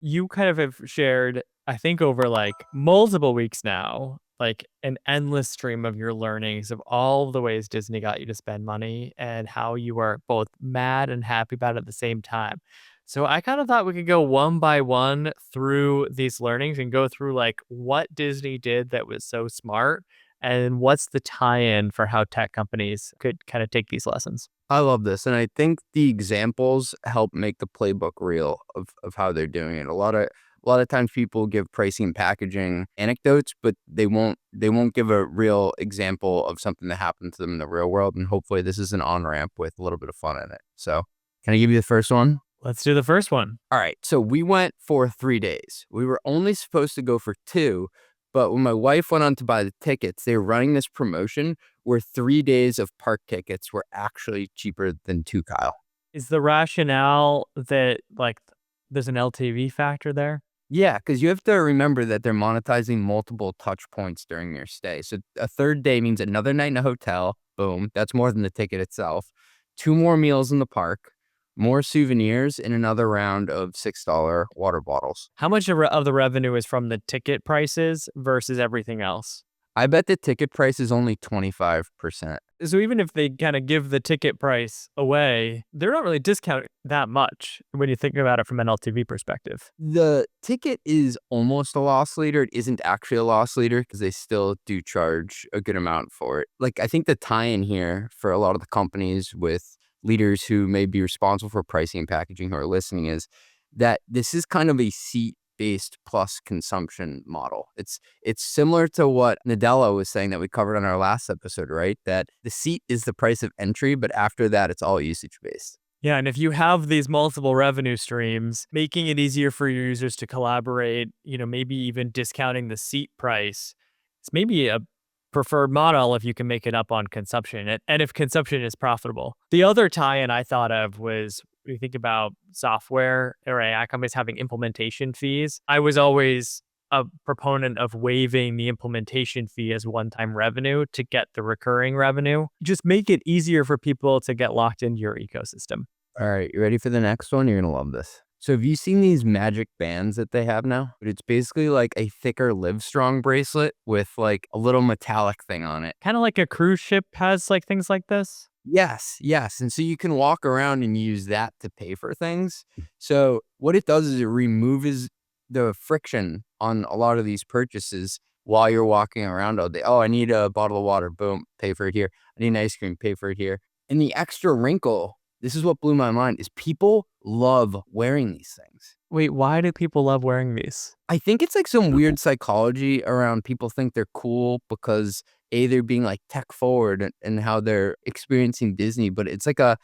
you kind of have shared, I think over like multiple weeks now, like an endless stream of your learnings of all the ways Disney got you to spend money and how you are both mad and happy about it at the same time. So I kind of thought we could go one by one through these learnings and go through like what Disney did that was so smart and what's the tie-in for how tech companies could kind of take these lessons. I love this. And I think the examples help make the playbook real of how they're doing it. A lot of times people give pricing and packaging anecdotes, but they won't give a real example of something that happened to them in the real world. And hopefully this is an on-ramp with a little bit of fun in it. So can I give you the first one? Let's do the first one. All right. So we went for 3 days. We were only supposed to go for two, but when my wife went on to buy the tickets, they were running this promotion where 3 days of park tickets were actually cheaper than two, Kyle. Is the rationale that like there's an LTV factor there? Yeah, because you have to remember that they're monetizing multiple touch points during your stay. So a third day means another night in a hotel. Boom. That's more than the ticket itself. Two more meals in the park, more souvenirs, and another round of $6 water bottles. How much of the revenue is from the ticket prices versus everything else? I bet the ticket price is only 25%. So even if they kind of give the ticket price away, they're not really discounting that much when you think about it from an LTV perspective. The ticket is almost a loss leader. It isn't actually a loss leader because they still do charge a good amount for it. Like, I think the tie-in here for a lot of the companies with leaders who may be responsible for pricing and packaging who are listening is that this is kind of a seat-based plus consumption model. It's similar to what Nadella was saying that we covered on our last episode, right? That the seat is the price of entry, but after that, it's all usage-based. Yeah, and if you have these multiple revenue streams, making it easier for your users to collaborate, maybe even discounting the seat price, it's maybe a preferred model if you can make it up on consumption and if consumption is profitable. The other tie-in I thought of was when you think about software or AI companies having implementation fees. I was always a proponent of waiving the implementation fee as one-time revenue to get the recurring revenue. Just make it easier for people to get locked into your ecosystem. All right, you ready for the next one? You're going to love this. So have you seen these magic bands that they have now? But it's basically like a thicker Livestrong bracelet with like a little metallic thing on it. Kind of like a cruise ship has like things like this. Yes, yes. And so you can walk around and use that to pay for things. So what it does is it removes the friction on a lot of these purchases while you're walking around all day. Oh, I need a bottle of water. Boom, pay for it here. I need an ice cream. Pay for it here. And the extra wrinkle, this is what blew my mind, is people love wearing these things. Wait, why do people love wearing these? I think it's like some weird psychology around people think they're cool because they're being like tech forward and how they're experiencing Disney, but it's like a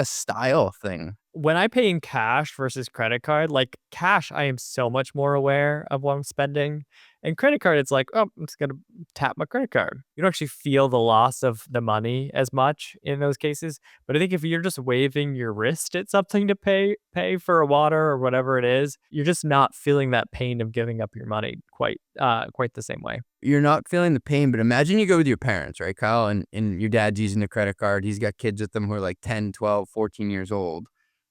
style thing. When I pay in cash versus credit card, like cash, I am so much more aware of what I'm spending. And credit card, it's like, oh, I'm just going to tap my credit card. You don't actually feel the loss of the money as much in those cases. But I think if you're just waving your wrist at something to pay for a water or whatever it is, you're just not feeling that pain of giving up your money quite the same way. You're not feeling the pain, but imagine you go with your parents, right, Kyle? And your dad's using the credit card. He's got kids with him who are like 10, 12, 14 years old.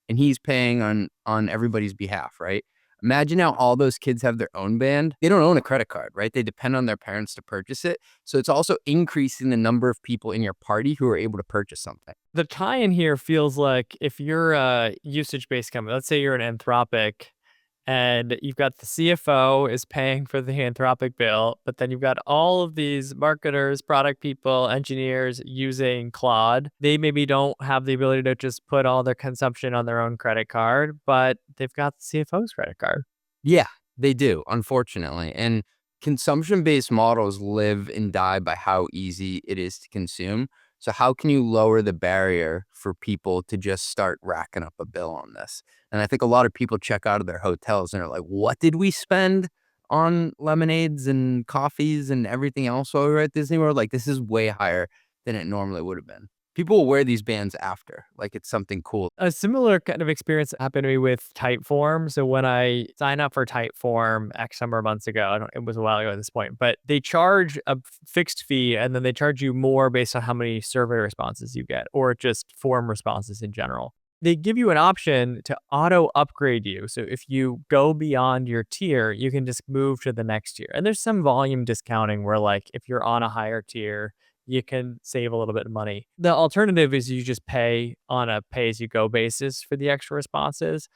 And he's paying on everybody's behalf, right? Imagine how all those kids have their own band. They don't own a credit card, right? They depend on their parents to purchase it. So it's also increasing the number of people in your party who are able to purchase something. The tie in here feels like if you're a usage based company, let's say you're an Anthropic and you've got the CFO is paying for the Anthropic bill, but then you've got all of these marketers, product people, engineers using Claude. They maybe don't have the ability to just put all their consumption on their own credit card, but they've got the CFO's credit card. Yeah, they do, unfortunately. And consumption-based models live and die by how easy it is to consume. So how can you lower the barrier for people to just start racking up a bill on this? And I think a lot of people check out of their hotels and are like, what did we spend on lemonades and coffees and everything else while we were at Disney World? Like, this is way higher than it normally would have been. People will wear these bands after, like it's something cool. A similar kind of experience happened to me with Typeform. So when I signed up for Typeform X number of months ago, it was a while ago at this point, but they charge a fixed fee and then they charge you more based on how many survey responses you get or just form responses in general. they give you an option to auto upgrade you. So if you go beyond your tier, you can just move to the next tier. And there's some volume discounting where, like, if you're on a higher tier, you can save a little bit of money. The alternative is you just pay on a pay as you go basis for the extra responses.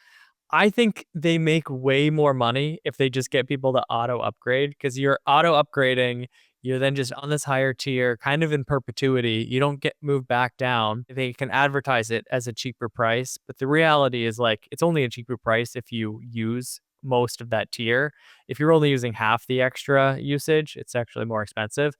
I think they make way more money if they just get people to auto upgrade because you're auto upgrading. You're then just on this higher tier, kind of in perpetuity. You don't get moved back down. They can advertise it as a cheaper price, but the reality is like it's only a cheaper price if you use most of that tier. If you're only using half the extra usage, it's actually more expensive.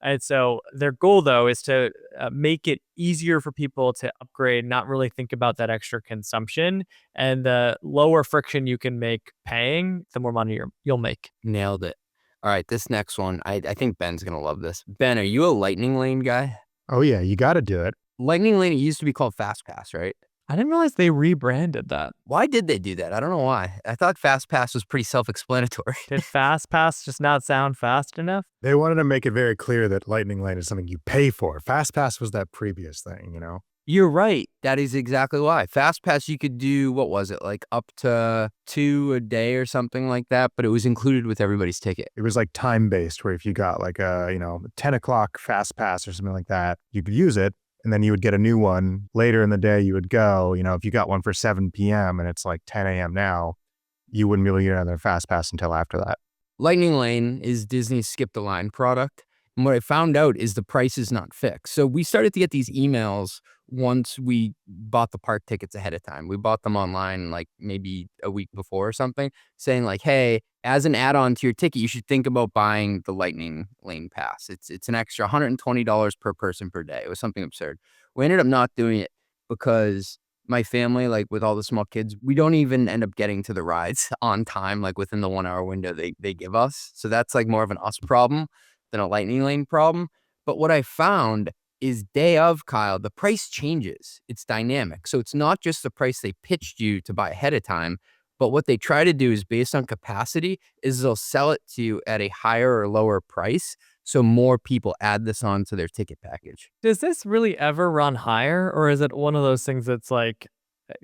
And so their goal, though, is to make it easier for people to upgrade, not really think about that extra consumption. And the lower friction you can make paying, the more money you'll make. Nailed it. All right, this next one, I think Ben's gonna love this. Ben, are you a Lightning Lane guy? Oh, yeah, you gotta do it. Lightning Lane, it used to be called FastPass, right? I didn't realize they rebranded that. Why did they do that? I don't know why. I thought FastPass was pretty self-explanatory. Did FastPass just not sound fast enough? They wanted to make it very clear that Lightning Lane is something you pay for. FastPass was that previous thing, you know? You're right. That is exactly why. FastPass, you could do, what was it, like up to 2 a day or something like that, but it was included with everybody's ticket. It was like time-based, where if you got like a, 10 o'clock FastPass or something like that, you could use it, and then you would get a new one. Later in the day, you would go, if you got one for 7 p.m. and it's like 10 a.m. now, you wouldn't be able to get another FastPass until after that. Lightning Lane is Disney's Skip the Line product. And what I found out is the price is not fixed. So we started to get these emails once we bought the park tickets ahead of time. We bought them online like maybe a week before or something, saying like, hey, as an add-on to your ticket, you should think about buying the Lightning Lane pass. It's an extra $120 per person per day. It was something absurd. We ended up not doing it because my family, like with all the small kids, we don't even end up getting to the rides on time, like within the 1 hour window they give us. So that's like more of an us problem than a Lightning Lane problem. But what I found is day of, Kyle, the price changes. It's dynamic. So it's not just the price they pitched you to buy ahead of time, but what they try to do is based on capacity is they'll sell it to you at a higher or lower price. So more people add this on to their ticket package. Does this really ever run higher, or is it one of those things that's like,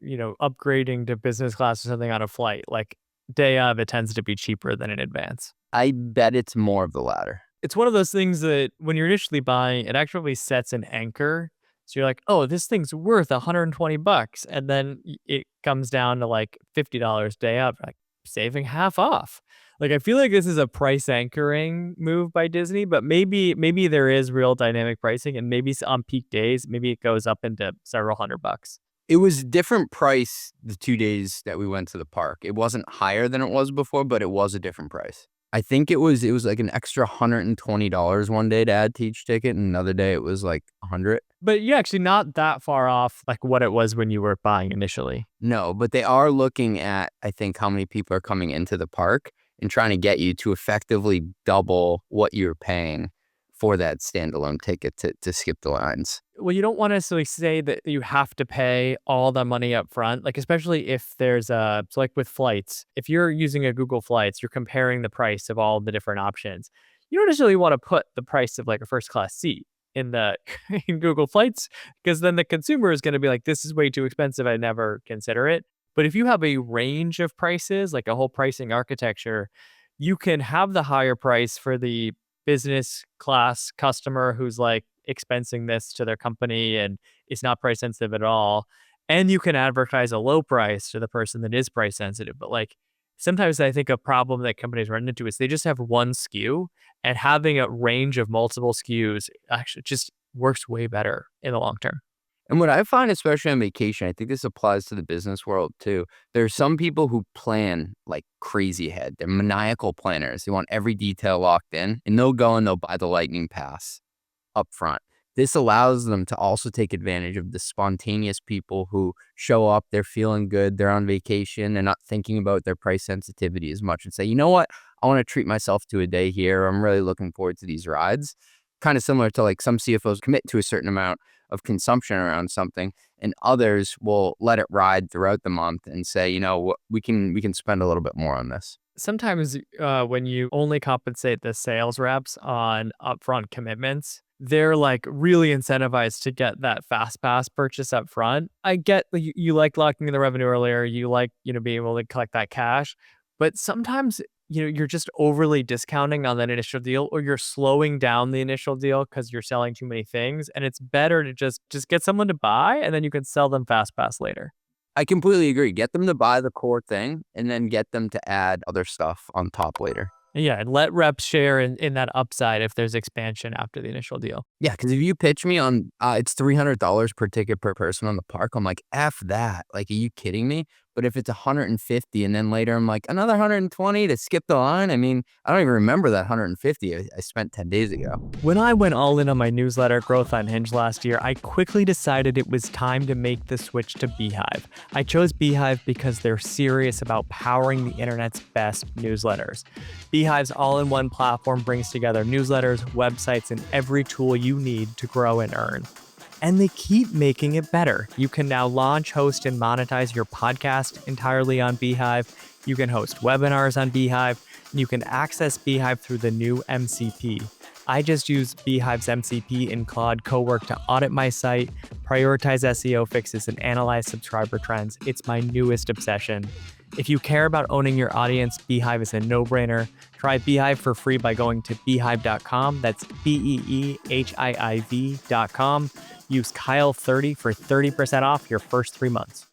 upgrading to business class or something on a flight? Like day of, it tends to be cheaper than in advance. I bet it's more of the latter. It's one of those things that when you're initially buying, it actually sets an anchor. So you're like, oh, this thing's worth $120. And then it comes down to like $50 day up, like saving half off. Like, I feel like this is a price anchoring move by Disney, but maybe there is real dynamic pricing, and maybe on peak days, maybe it goes up into several $100. It was different price the 2 days that we went to the park. It wasn't higher than it was before, but it was a different price. I think it was like an extra $120 one day to add to each ticket, and another day it was like 100. But you're actually not that far off like what it was when you were buying initially. No, but they are looking at, I think, how many people are coming into the park and trying to get you to effectively double what you're paying for that standalone ticket to skip the lines. Well, you don't want to necessarily say that you have to pay all the money up front, like especially if there's so like with flights, if you're using a Google Flights, you're comparing the price of all the different options. You don't necessarily want to put the price of like a first class seat in the in Google Flights, because then the consumer is going to be like, this is way too expensive. I never consider it. But if you have a range of prices, like a whole pricing architecture, you can have the higher price for the business class customer who's like expensing this to their company and is not price sensitive at all. And you can advertise a low price to the person that is price sensitive. But like sometimes I think a problem that companies run into is they just have one SKU, and having a range of multiple SKUs actually just works way better in the long term. And what I find, especially on vacation, I think this applies to the business world too. There are some people who plan like crazy ahead. They're maniacal planners. They want every detail locked in, and they'll go and they'll buy the Lightning Pass up front. This allows them to also take advantage of the spontaneous people who show up, they're feeling good, they're on vacation, they're not thinking about their price sensitivity as much, and say, you know what, I want to treat myself to a day here. I'm really looking forward to these rides. Kind of similar to like some CFOs commit to a certain amount of consumption around something, and others will let it ride throughout the month and say, we can spend a little bit more on this. Sometimes when you only compensate the sales reps on upfront commitments, they're like really incentivized to get that fast pass purchase up front. I get you like locking in the revenue earlier, you like, being able to collect that cash, but sometimes, you're just overly discounting on that initial deal, or you're slowing down the initial deal because you're selling too many things. And it's better to just get someone to buy, and then you can sell them fast pass later. I completely agree. Get them to buy the core thing and then get them to add other stuff on top later. Yeah, and let reps share in that upside if there's expansion after the initial deal. Yeah, because if you pitch me on it's $300 per ticket per person on the park, I'm like, F that. Like, are you kidding me? But if it's 150 and then later I'm like, another 120 to skip the line. I mean, I don't even remember that 150 I spent 10 days ago. When I went all in on my newsletter Growth on Hinge last year, I quickly decided it was time to make the switch to Beehive. I chose Beehive because they're serious about powering the internet's best newsletters. Beehive's all-in-one platform brings together newsletters, websites, and every tool you need to grow and earn. And they keep making it better. You can now launch, host, and monetize your podcast entirely on Beehive. You can host webinars on Beehive. And you can access Beehive through the new MCP. I just use Beehive's MCP in Claude Cowork to audit my site, prioritize SEO fixes, and analyze subscriber trends. It's my newest obsession. If you care about owning your audience, Beehive is a no-brainer. Try Beehive for free by going to beehive.com. That's BEEHIIV.com. Use Kyle30 for 30% off your first 3 months.